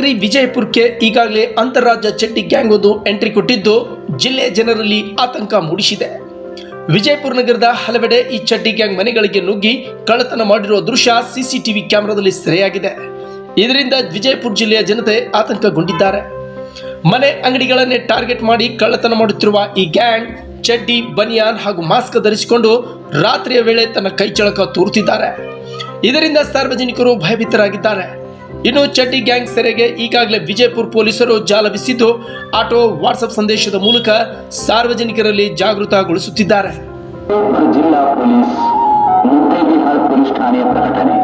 ನಗರಿ ವಿಜಯಪುರಕ್ಕೆ ಈಗಾಗಲೇ ಅಂತಾರಾಜ್ಯ ಚಡ್ಡಿ ಗ್ಯಾಂಗ್ ಒಂದು ಎಂಟ್ರಿ ಕೊಟ್ಟಿದ್ದು ಜಿಲ್ಲೆಯ ಜನರಲ್ಲಿ ಆತಂಕ ಮೂಡಿಸಿದೆ. ವಿಜಯಪುರ ನಗರದ ಹಲವೆಡೆ ಈ ಚಡ್ಡಿ ಗ್ಯಾಂಗ್ ಮನೆಗಳಿಗೆ ನುಗ್ಗಿ ಕಳ್ಳತನ ಮಾಡಿರುವ ದೃಶ್ಯ ಸಿಸಿಟಿವಿ ಕ್ಯಾಮೆರಾದಲ್ಲಿ ಸೆರೆಯಾಗಿದೆ. ಇದರಿಂದ ವಿಜಯಪುರ ಜಿಲ್ಲೆಯ ಜನತೆ ಆತಂಕಗೊಂಡಿದ್ದಾರೆ. ಮನೆ ಅಂಗಡಿಗಳನ್ನೇ ಟಾರ್ಗೆಟ್ ಮಾಡಿ ಕಳ್ಳತನ ಮಾಡುತ್ತಿರುವ ಈ ಗ್ಯಾಂಗ್ ಚಡ್ಡಿ, ಬನಿಯಾನ್ ಹಾಗೂ ಮಾಸ್ಕ್ ಧರಿಸಿಕೊಂಡು ರಾತ್ರಿಯ ವೇಳೆ ತನ್ನ ಕೈಚಳಕ ತೋರುತ್ತಿದ್ದಾರೆ. ಇದರಿಂದ ಸಾರ್ವಜನಿಕರು ಭಯಭೀತರಾಗಿದ್ದಾರೆ. ಇನ್ನು ಚಡ್ಡಿ ಗ್ಯಾಂಗ್ ಸೆರೆಗೆ ಈಗಾಗಲೇ ವಿಜಯಪುರ ಪೊಲೀಸರು ಜಾಲ ಬೀಸಿದ್ದು ಆಟೋ, ವಾಟ್ಸಪ್ ಸಂದೇಶದ ಮೂಲಕ ಸಾರ್ವಜನಿಕರಲ್ಲಿ ಜಾಗೃತಗೊಳಿಸುತ್ತಿದ್ದಾರೆ. ಜಿಲ್ಲಾ ಪೊಲೀಸ್ ಮುದ್ದೇಬಿಹಾಳ್ ಪೊಲೀಸ್ ಠಾಣೆಯ ಪ್ರಕಟಣೆ.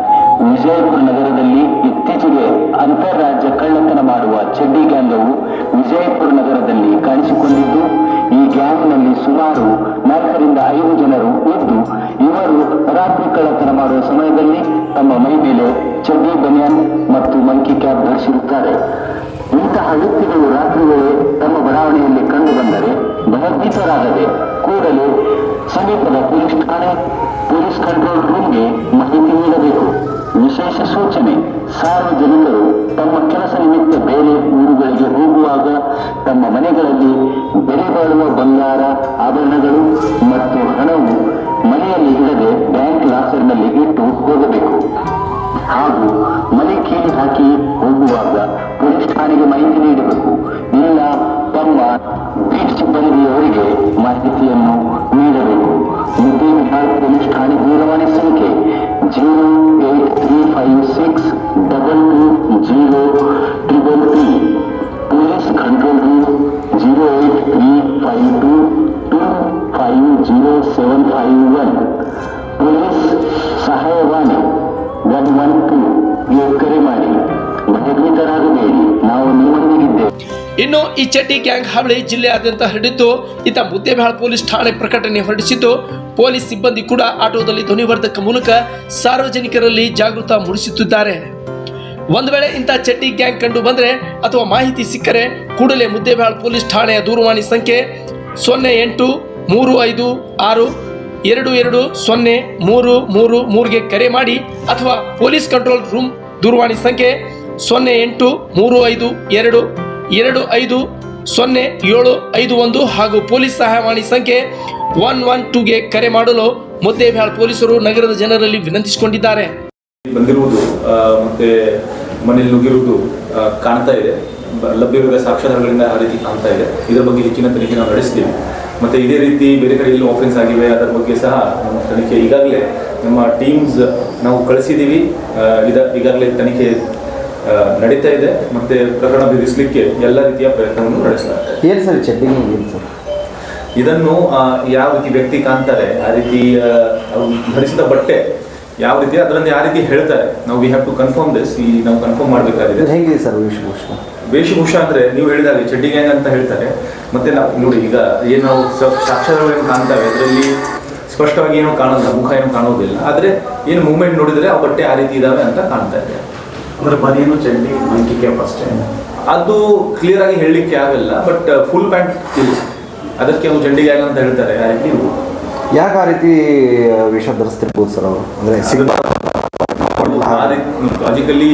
ವಿಜಯಪುರ ನಗರದಲ್ಲಿ ಇತ್ತೀಚೆಗೆ ಅಂತಾರಾಜ್ಯ ಕಳ್ಳತನ ಮಾಡುವ ಚಡ್ಡಿ ಗ್ಯಾಂಗವು ವಿಜಯಪುರ ನಗರದಲ್ಲಿ ಕಾಣಿಸಿಕೊಂಡಿದ್ದು, ಈ ಗ್ಯಾಂಗ್ನಲ್ಲಿ ಸುಮಾರು 4 ರಿಂದ 5 ಜನರು ಇದ್ದು, ಇವರು ರಾತ್ರಿ ಕಳ್ಳತನ ಮಾಡುವ ಸಮಯದಲ್ಲಿ ತಮ್ಮ ಮೈ ಮೇಲೆ ಚಡ್ಡಿ, ಬನಿಯಾನ್ ಮತ್ತು ಮಂಕಿ ಕ್ಯಾಪ್ ಧರಿಸಿರುತ್ತಾರೆ. ಇಂತಹ ವ್ಯಕ್ತಿಗಳು ರಾತ್ರಿ ವೇಳೆ ತಮ್ಮ ಬಡಾವಣೆಯಲ್ಲಿ ಕಂಡು ಬಂದರೆ ಭಯಭೀತರಾಗದೆ ಕೂಡಲೇ ಸಮೀಪದ ಪೊಲೀಸ್ ಠಾಣೆ, ಪೊಲೀಸ್ ಕಂಟ್ರೋಲ್ ರೂಮ್ಗೆ ಮಾಹಿತಿ ನೀಡಬೇಕು. ವಿಶೇಷ ಸೂಚನೆ: ಸಾರ್ವಜನಿಕರು ತಮ್ಮ ಕೆಲಸ ನಿಮಿತ್ತ ಬೇರೆ ಊರುಗಳಿಗೆ ಹೋಗುವಾಗ ತಮ್ಮ ಮನೆಗಳಲ್ಲಿ ಬೆಲೆ ಬಾಳುವ ಬಂಗಾರ, ಆಭರಣಗಳು ಮತ್ತು ಹಣವು ಮನೆಯಲ್ಲಿ ಇಡದೆ ಬ್ಯಾಂಕ್ ಲಾಕರ್ನಲ್ಲಿ ಇಟ್ಟು ಹೋಗಬೇಕು. ಹಾಗೂ ಮನೆ ಕೀಲಿ ಹಾಕಿ ಹೋಗುವಾಗ ಪೊಲೀಸ್ ಠಾಣೆಗೆ ಮಾಹಿತಿ ನೀಡಬೇಕು. ಇಲ್ಲ ತಮ್ಮ ಬೀಟ್ ಸಿಬ್ಬಂದಿಯವರಿಗೆ ಮಾಹಿತಿಯನ್ನು ನೀಡಬೇಕು. ಮುದ್ದೇಬಿಹಾಳ್ ಪೊಲೀಸ್ ಠಾಣೆ ದೂರವಾಣಿ ಸಂಖ್ಯೆ 08356220333. Police control room 08352250751. ಪೊಲೀಸ್ ಸಹಾಯವಾಣಿ 112 ಕರೆ ಮಾಡಿ. ಭಯಭೀತರಾಗಬೇಡಿ, ನಾವು ನಿಮ್ಮೊಂದಿಗಿದ್ದೇವೆ. ಇನ್ನು ಈ ಚಡ್ಡಿ ಗ್ಯಾಂಗ್ ಹಾವಳಿ ಜಿಲ್ಲೆಯಾದ್ಯಂತ ಹರಡಿದ್ದು, ಇತ್ತ ಮುದ್ದೇಬಿಹಾಳ್ ಪೊಲೀಸ್ ಠಾಣೆ ಪ್ರಕಟಣೆ ಹೊರಡಿಸಿದ್ದು, ಪೊಲೀಸ್ ಸಿಬ್ಬಂದಿ ಕೂಡ ಆಟೋದಲ್ಲಿ ಧ್ವನಿವರ್ಧಕ ಮೂಲಕ ಸಾರ್ವಜನಿಕರಲ್ಲಿ ಜಾಗೃತ ಮೂಡಿಸುತ್ತಿದ್ದಾರೆ. ಒಂದು ವೇಳೆ ಇಂಥ ಚಡ್ಡಿ ಗ್ಯಾಂಗ್ ಕಂಡು ಬಂದರೆ ಅಥವಾ ಮಾಹಿತಿ ಸಿಕ್ಕರೆ ಕೂಡಲೇ ಮುದ್ದೇಬಿಹಾಳ್ ಪೊಲೀಸ್ ಠಾಣೆಯ ದೂರವಾಣಿ ಸಂಖ್ಯೆ 083556220333ಗೆ ಕರೆ ಮಾಡಿ ಅಥವಾ ಪೊಲೀಸ್ ಕಂಟ್ರೋಲ್ ರೂಮ್ ದೂರವಾಣಿ ಸಂಖ್ಯೆ 083522500751 ಹಾಗೂ ಪೊಲೀಸ್ ಸಹಾಯವಾಣಿ ಸಂಖ್ಯೆ 112ಗೆ ಕರೆ ಮಾಡಲು ಮುದ್ದೇಬಿಹಾಳ್ ಪೊಲೀಸರು ನಗರದ ಜನರಲ್ಲಿ ವಿನಂತಿಸಿಕೊಂಡಿದ್ದಾರೆ. ಬಂದಿರುವುದು ಮತ್ತೆ ಮನೆಯಲ್ಲಿ ನುಗ್ಗಿರುವುದು ಕಾಣ್ತಾ ಇದೆ. ಲಭ್ಯವಿರುವ ಸಾಕ್ಷ್ಯಾಧಾರಗಳಿಂದ ಆ ರೀತಿ ಕಾಣ್ತಾ ಇದೆ. ಇದರ ಬಗ್ಗೆ ಹೆಚ್ಚಿನ ತನಿಖೆ ನಾವು ನಡೆಸ್ತೀವಿ. ಮತ್ತು ಇದೇ ರೀತಿ ಬೇರೆ ಕಡೆ ಎಲ್ಲೂ ಆಫೆನ್ಸ್ ಆಗಿವೆ, ಅದರ ಬಗ್ಗೆ ಸಹ ನಮ್ಮ ತನಿಖೆ ಈಗಾಗಲೇ ನಮ್ಮ ಟೀಮ್ಸ್ ನಾವು ಕಳಿಸಿದ್ದೀವಿ. ಈಗಾಗಲೇ ತನಿಖೆ ನಡೀತಾ ಇದೆ ಮತ್ತು ಪ್ರಕರಣ ಭೇದಿಸಲಿಕ್ಕೆ ಎಲ್ಲ ರೀತಿಯ ಪ್ರಯತ್ನವನ್ನು ನಡೆಸಲಾಗಿದೆ. ಏನು ಸರ್ ಚಡ್ಡಿ ಏನು ಸರ್? ಇದನ್ನು ಯಾವ ರೀತಿ ವ್ಯಕ್ತಿ ಕಾಣ್ತಾರೆ, ಆ ರೀತಿ ಅವರು ಧರಿಸಿದ ಬಟ್ಟೆ ಯಾವ ರೀತಿ ಅದರಲ್ಲಿ ಯಾವ ರೀತಿ ಹೇಳ್ತಾರೆ, ನಾವು we have to confirm this. ನಾವು ಕನ್ಫರ್ಮ್ ಮಾಡಬೇಕಾಗಿದೆ. ಹೇಗಿದೆ ಸರ್ ವೇಷಭೂಷ ಅಂದರೆ ನೀವು ಹೇಳಿದಾಗ ಚಡ್ಡಿ ಗ್ಯಾಂಗ್ ಅಂತ ಹೇಳ್ತಾರೆ. ಮತ್ತು ನಾವು ನೋಡಿ, ಈಗ ಏನು ನಾವು ಸಾಕ್ಷ್ಯಾಧಾರಗಳನ್ನು ಕಾಣ್ತವೆ, ಅದರಲ್ಲಿ ಸ್ಪಷ್ಟವಾಗಿ ಏನೂ ಕಾಣೋಲ್ಲ, ಮುಖ ಏನೂ ಕಾಣೋದಿಲ್ಲ. ಆದರೆ ಏನು ಮೂವ್ಮೆಂಟ್ ನೋಡಿದರೆ ಆ ಬಟ್ಟೆ ಆ ರೀತಿ ಇದ್ದಾವೆ ಅಂತ ಕಾಣ್ತಾ ಇದೆ. ಅಂದರೆ ಬನಿಯನು, ಚಡ್ಡಿ, ಮಂಕಿ ಕ್ಯಾಪ್ ಅಷ್ಟೇ, ಅದು ಕ್ಲಿಯರ್ ಆಗಿ ಹೇಳಲಿಕ್ಕೆ ಆಗಲ್ಲ. ಬಟ್ ಫುಲ್ ಪ್ಯಾಂಟ್ ಇದೆ, ಅದಕ್ಕೆ ಒಂದು ಚಡ್ಡಿ ಗ್ಯಾಂಗ್ ಅಂತ ಹೇಳ್ತಾರೆ. ಆ ರೀತಿ ಇರ್ಬೋದು. ಯಾಕೆ ಆ ರೀತಿ ವೇಷ ಧರಿಸ್ತಿರ್ಬೋದು ಸರ್ ಅವರು? ಅಂದರೆ ಲಾಜಿಕಲಿ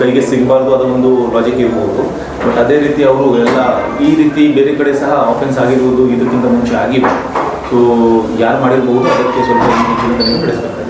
ಕೈಗೆ ಸಿಗಬಾರ್ದು, ಅದೊಂದು ಲಾಜಿಕ್ ಇರ್ಬೋದು. ಬಟ್ ಅದೇ ರೀತಿ ಅವರು ಎಲ್ಲ ಈ ರೀತಿ ಬೇರೆ ಕಡೆ ಸಹ ಆಫೆನ್ಸ್ ಆಗಿರ್ಬೋದು, ಇದಕ್ಕಿಂತ ಮುಂಚೆ ಆಗಿದೆ. ಸೊ ಯಾರು ಮಾಡಿರ್ಬೋದು, ಅದಕ್ಕೆ ಸ್ವಲ್ಪ ಹೆಚ್ಚಿನ ನಡೆಸಬೇಕು.